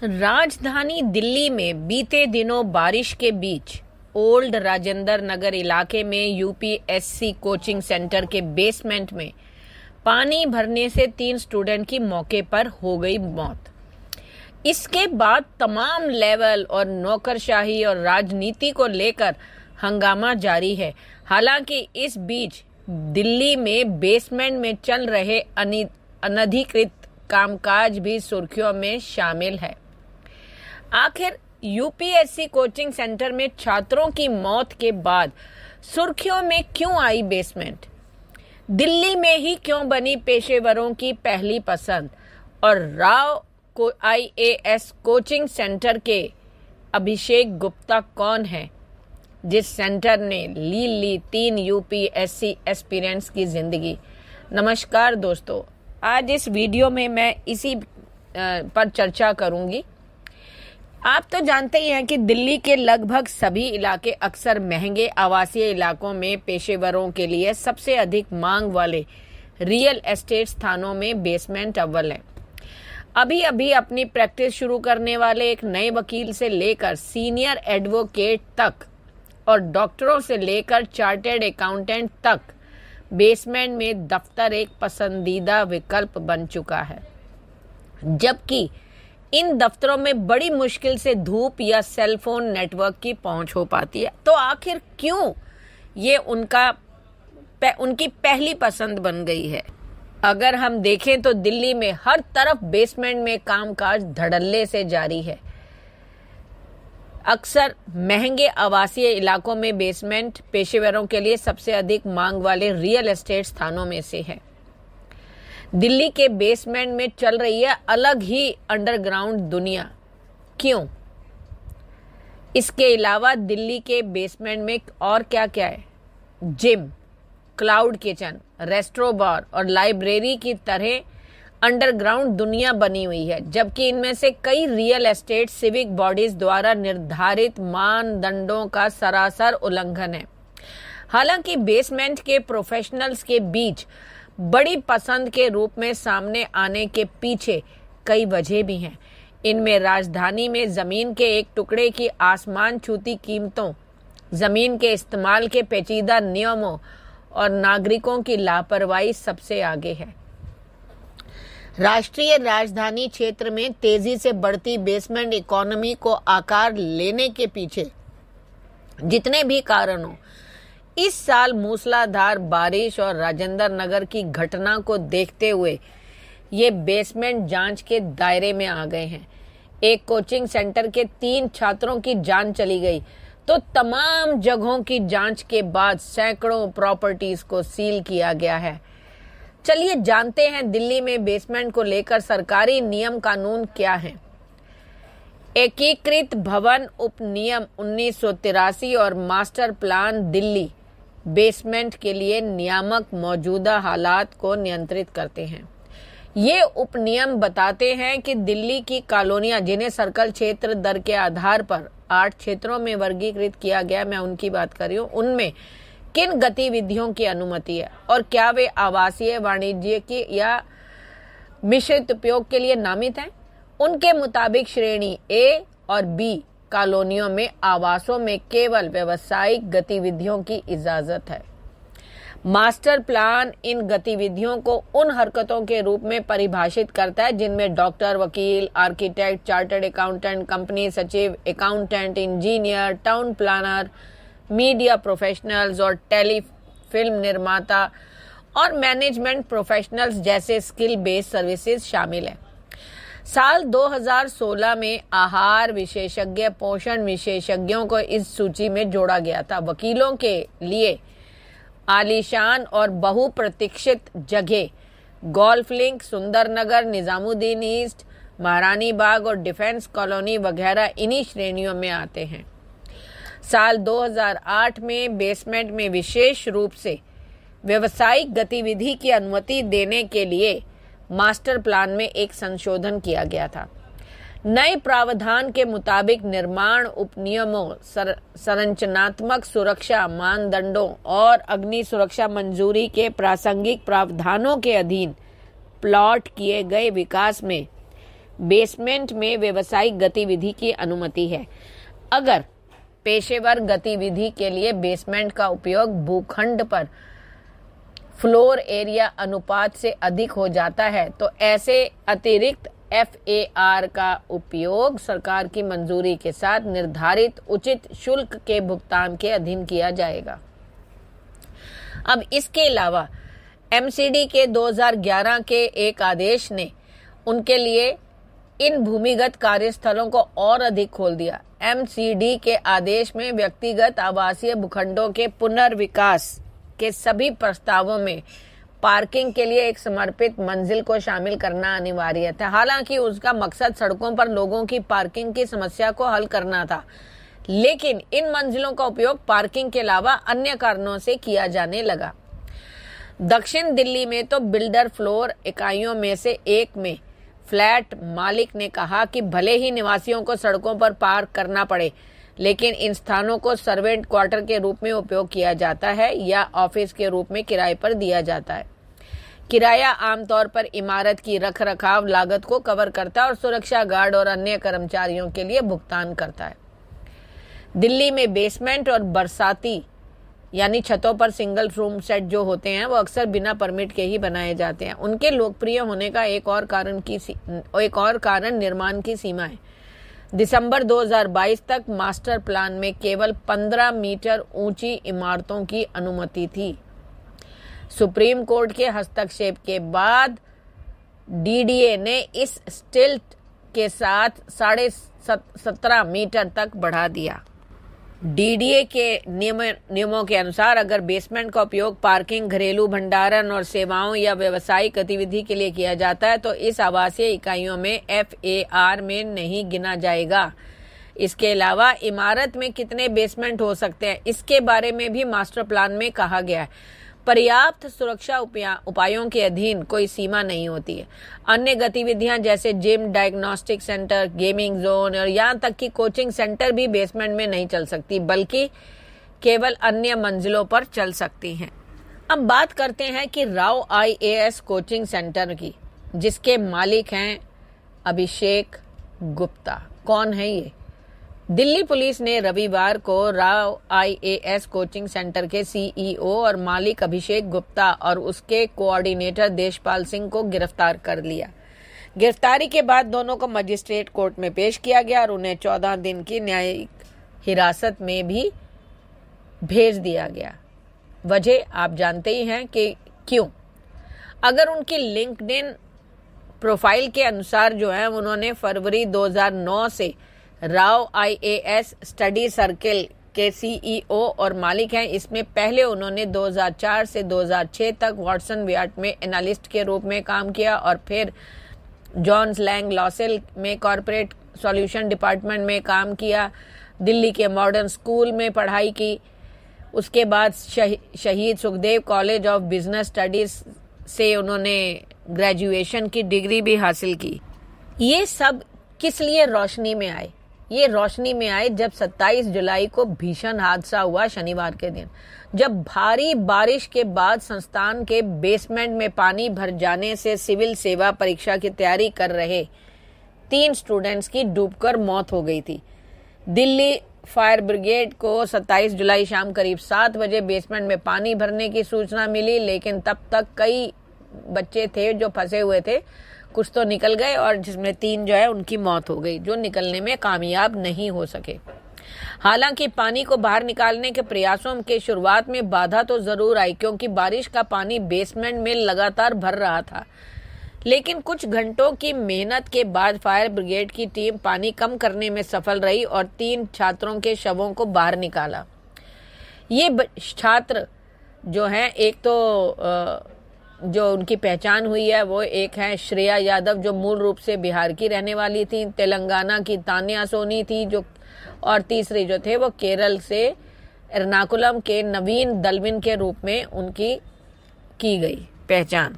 राजधानी दिल्ली में बीते दिनों बारिश के बीच ओल्ड राजेंद्र नगर इलाके में यूपीएससी कोचिंग सेंटर के बेसमेंट में पानी भरने से 3 स्टूडेंट की मौके पर हो गई मौत। इसके बाद तमाम लेवल और नौकरशाही और राजनीति को लेकर हंगामा जारी है। हालांकि इस बीच दिल्ली में बेसमेंट में चल रहे अनधिकृत कामकाज भी सुर्खियों में शामिल है। आखिर यूपीएससी कोचिंग सेंटर में छात्रों की मौत के बाद सुर्खियों में क्यों आई बेसमेंट? दिल्ली में ही क्यों बनी पेशेवरों की पहली पसंद? और राव को आईएएस कोचिंग सेंटर के अभिषेक गुप्ता कौन है, जिस सेंटर ने ली 3 यूपीएससी एस्पिरेंट्स की जिंदगी? नमस्कार दोस्तों, आज इस वीडियो में मैं इसी पर चर्चा करूंगी। आप तो जानते ही हैं कि दिल्ली के लगभग सभी इलाके अक्सर महंगे आवासीय इलाकों में पेशेवरों के लिए सबसे अधिक मांग वाले रियल एस्टेट स्थानों में बेसमेंट अव्वल है। अभी अभी अपनी प्रैक्टिस शुरू करने वाले एक नए वकील से लेकर सीनियर एडवोकेट तक और डॉक्टरों से लेकर चार्टर्ड अकाउंटेंट तक बेसमेंट में दफ्तर एक पसंदीदा विकल्प बन चुका है। जबकि इन दफ्तरों में बड़ी मुश्किल से धूप या सेलफोन नेटवर्क की पहुंच हो पाती है। तो आखिर क्यों ये उनकी पहली पसंद बन गई है? अगर हम देखें तो दिल्ली में हर तरफ बेसमेंट में कामकाज धड़ल्ले से जारी है। अक्सर महंगे आवासीय इलाकों में बेसमेंट पेशेवरों के लिए सबसे अधिक मांग वाले रियल एस्टेट स्थानों में से है। दिल्ली के बेसमेंट में चल रही है अलग ही अंडरग्राउंड दुनिया। क्यों? इसके अलावा दिल्ली के बेसमेंट में और क्या क्या है? जिम, क्लाउड किचन, रेस्टोरेंट, बार और लाइब्रेरी की तरह अंडरग्राउंड दुनिया बनी हुई है। जबकि इनमें से कई रियल एस्टेट सिविक बॉडीज द्वारा निर्धारित मानदंडों का सरासर उल्लंघन है। हालांकि बेसमेंट के प्रोफेशनल्स के बीच बड़ी पसंद के रूप में सामने आने के पीछे कई वजह भी हैं। इनमें राजधानी में जमीन के एक टुकड़े की आसमान छूती कीमतों, जमीन के इस्तेमाल के पेचीदा नियमों और नागरिकों की लापरवाही सबसे आगे है। राष्ट्रीय राजधानी क्षेत्र में तेजी से बढ़ती बेसमेंट इकोनॉमी को आकार लेने के पीछे जितने भी कारण हो, इस साल मूसलाधार बारिश और राजेंद्र नगर की घटना को देखते हुए ये बेसमेंट जांच के दायरे में आ गए हैं। एक कोचिंग सेंटर के 3 छात्रों की जान चली गई तो तमाम जगहों की जांच के बाद सैकड़ों प्रॉपर्टीज को सील किया गया है। चलिए जानते हैं दिल्ली में बेसमेंट को लेकर सरकारी नियम कानून क्या है। एकीकृत भवन उपनियम 1983 और मास्टर प्लान दिल्ली बेसमेंट के लिए नियामक मौजूदा हालात को नियंत्रित करते हैं। ये उपनियम बताते हैं कि दिल्ली की कॉलोनियां, जिन्हें सर्कल क्षेत्र दर के आधार पर 8 क्षेत्रों में वर्गीकृत किया गया, मैं उनकी बात कर रही हूँ, उनमें किन गतिविधियों की अनुमति है और क्या वे आवासीय, वाणिज्यिक या मिश्रित उपयोग के लिए नामित हैं। उनके मुताबिक श्रेणी ए और बी कॉलोनियों में आवासों में केवल व्यावसायिक गतिविधियों की इजाजत है। मास्टर प्लान इन गतिविधियों को उन हरकतों के रूप में परिभाषित करता है जिनमें डॉक्टर, वकील, आर्किटेक्ट, चार्टर्ड अकाउंटेंट, कंपनी सचिव, accountant, engineer, town planner, media professionals और टेलीफिल्म निर्माता और मैनेजमेंट प्रोफेशनल्स जैसे स्किल बेस्ड सर्विसेज शामिल है। साल 2016 में आहार विशेषज्ञ, पोषण विशेषज्ञों को इस सूची में जोड़ा गया था। वकीलों के लिए आलीशान और बहुप्रतीक्षित जगह गोल्फ लिंक, सुंदर नगर, निजामुद्दीन ईस्ट, महारानी बाग और डिफेंस कॉलोनी वगैरह इन्हीं श्रेणियों में आते हैं। साल 2008 में बेसमेंट में विशेष रूप से व्यावसायिक गतिविधि की अनुमति देने के लिए मास्टर प्लान में एक संशोधन किया गया था। नए प्रावधान के मुताबिक निर्माण उपनियमों, संरचनात्मक सुरक्षा मानदंडों और अग्नि सुरक्षा मंजूरी के प्रासंगिक प्रावधानों के अधीन प्लॉट किए गए विकास में बेसमेंट में व्यावसायिक गतिविधि की अनुमति है। अगर पेशेवर गतिविधि के लिए बेसमेंट का उपयोग भूखंड पर फ्लोर एरिया अनुपात से अधिक हो जाता है तो ऐसे अतिरिक्त FAR का उपयोग सरकार की मंजूरी के साथ निर्धारित उचित शुल्क के भुगतान के अधीन किया जाएगा। अब इसके अलावा MCD के 2011 के एक आदेश ने उनके लिए इन भूमिगत कार्यस्थलों को और अधिक खोल दिया। MCD के आदेश में व्यक्तिगत आवासीय भूखंडों के पुनर्विकास के सभी प्रस्तावों में पार्किंग के लिए एक समर्पित मंजिल को शामिल करना अनिवार्य था। हालांकि उसका मकसद सड़कों पर लोगों की पार्किंग की समस्या को हल करना था, लेकिन इन मंजिलों का उपयोग पार्किंग के अलावा अन्य कारणों से किया जाने लगा। दक्षिण दिल्ली में तो बिल्डर फ्लोर इकाइयों में से एक में फ्लैट मालिक ने कहा कि भले ही निवासियों को सड़कों पर पार्क करना पड़े, लेकिन इन स्थानों को सर्वेंट क्वार्टर के रूप में उपयोग किया जाता है या ऑफिस के रूप में किराए पर दिया जाता है। किराया आमतौर पर इमारत की रखरखाव लागत को कवर करता है और सुरक्षा गार्ड और अन्य कर्मचारियों के लिए भुगतान करता है। दिल्ली में बेसमेंट और बरसाती यानी छतों पर सिंगल रूम सेट जो होते हैं वो अक्सर बिना परमिट के ही बनाए जाते हैं। उनके लोकप्रिय होने का एक और कारण निर्माण की सीमा है। दिसंबर 2022 तक मास्टर प्लान में केवल 15 मीटर ऊंची इमारतों की अनुमति थी। सुप्रीम कोर्ट के हस्तक्षेप के बाद DDA ने इस स्टिल्ट के साथ 17.5 मीटर तक बढ़ा दिया। DDA के नियमों के अनुसार अगर बेसमेंट का उपयोग पार्किंग, घरेलू भंडारण और सेवाओं या व्यावसायिक गतिविधि के लिए किया जाता है तो इस आवासीय इकाइयों में FAR में नहीं गिना जाएगा। इसके अलावा इमारत में कितने बेसमेंट हो सकते हैं इसके बारे में भी मास्टर प्लान में कहा गया है। पर्याप्त सुरक्षा उपायों के अधीन कोई सीमा नहीं होती है। अन्य गतिविधियां जैसे gym, diagnostic centre, gaming zone और यहाँ तक कि कोचिंग सेंटर भी बेसमेंट में नहीं चल सकती, बल्कि केवल अन्य मंजिलों पर चल सकती हैं। अब बात करते हैं कि राव IAS कोचिंग सेंटर की, जिसके मालिक हैं अभिषेक गुप्ता। कौन है ये? दिल्ली पुलिस ने रविवार को राव IAS कोचिंग सेंटर के CEO और मालिक अभिषेक गुप्ता और उसके कोऑर्डिनेटर देशपाल सिंह को गिरफ्तार कर लिया। गिरफ्तारी के बाद दोनों को मजिस्ट्रेट कोर्ट में पेश किया गया और उन्हें 14 दिन की न्यायिक हिरासत में भी भेज दिया गया। वजह आप जानते ही हैं कि क्यों। अगर उनकी लिंक्डइन प्रोफाइल के अनुसार जो है उन्होंने फरवरी 2009 से राव IAS स्टडी सर्किल के CEO और मालिक हैं। इसमें पहले उन्होंने 2004 से 2006 तक वॉटसन वियाट में एनालिस्ट के रूप में काम किया और फिर जॉन्स लैंग लॉसेल में कॉर्पोरेट सॉल्यूशन डिपार्टमेंट में काम किया। दिल्ली के मॉडर्न स्कूल में पढ़ाई की। उसके बाद शहीद Sukhdev college of business studies से उन्होंने ग्रेजुएशन की डिग्री भी हासिल की। ये सब किस लिए रोशनी में आए? ये रोशनी में आए जब 27 जुलाई को भीषण हादसा हुआ शनिवार के दिन, जब भारी बारिश के बाद संस्थान के बेसमेंट में पानी भर जाने से सिविल सेवा परीक्षा की तैयारी कर रहे 3 स्टूडेंट्स की डूबकर मौत हो गई थी। दिल्ली फायर ब्रिगेड को 27 जुलाई शाम करीब 7 बजे बेसमेंट में पानी भरने की सूचना मिली, लेकिन तब तक कई बच्चे थे जो फंसे हुए थे। कुछ तो निकल गए और जिसमें 3 जो है उनकी मौत हो गई, जो निकलने में कामयाब नहीं हो सके। हालांकि पानी को बाहर निकालने के प्रयासों के शुरुआत में बाधा तो जरूर आई, क्योंकि बारिश का पानी बेसमेंट में लगातार भर रहा था। लेकिन कुछ घंटों की मेहनत के बाद फायर ब्रिगेड की टीम पानी कम करने में सफल रही और 3 छात्रों के शवों को बाहर निकाला। ये छात्र जो हैं, एक तो जो उनकी पहचान हुई है वो एक है श्रेया यादव, जो मूल रूप से बिहार की रहने वाली थी। तेलंगाना की तान्या सोनी थी और तीसरे जो थे वो केरल से एर्नाकुलम के नवीन दलविन के रूप में उनकी की गई पहचान।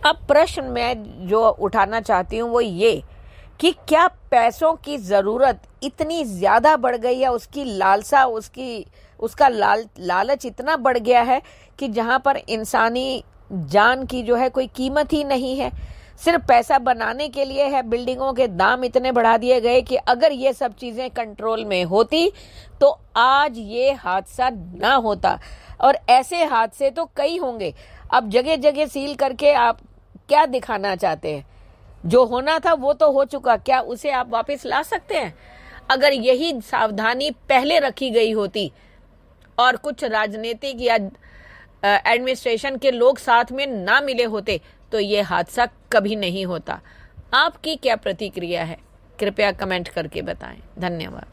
अब प्रश्न मैं जो उठाना चाहती हूँ वो ये कि क्या पैसों की जरूरत इतनी ज्यादा बढ़ गई है, उसकी लालसा, उसका लालच इतना बढ़ गया है कि जहां पर इंसानी जान की जो है कोई कीमत ही नहीं है। सिर्फ पैसा बनाने के लिए है। बिल्डिंगों के दाम इतने बढ़ा दिए गए कि अगर ये सब चीजें कंट्रोल में होती तो आज ये हादसा ना होता, और ऐसे हादसे तो कई होंगे। अब जगह जगह सील करके आप क्या दिखाना चाहते हैं? जो होना था वो तो हो चुका, क्या उसे आप वापस ला सकते हैं? अगर यही सावधानी पहले रखी गई होती और कुछ राजनीतिक या एडमिनिस्ट्रेशन के लोग साथ में ना मिले होते तो ये हादसा कभी नहीं होता। आपकी क्या प्रतिक्रिया है? कृपया कमेंट करके बताएं। धन्यवाद।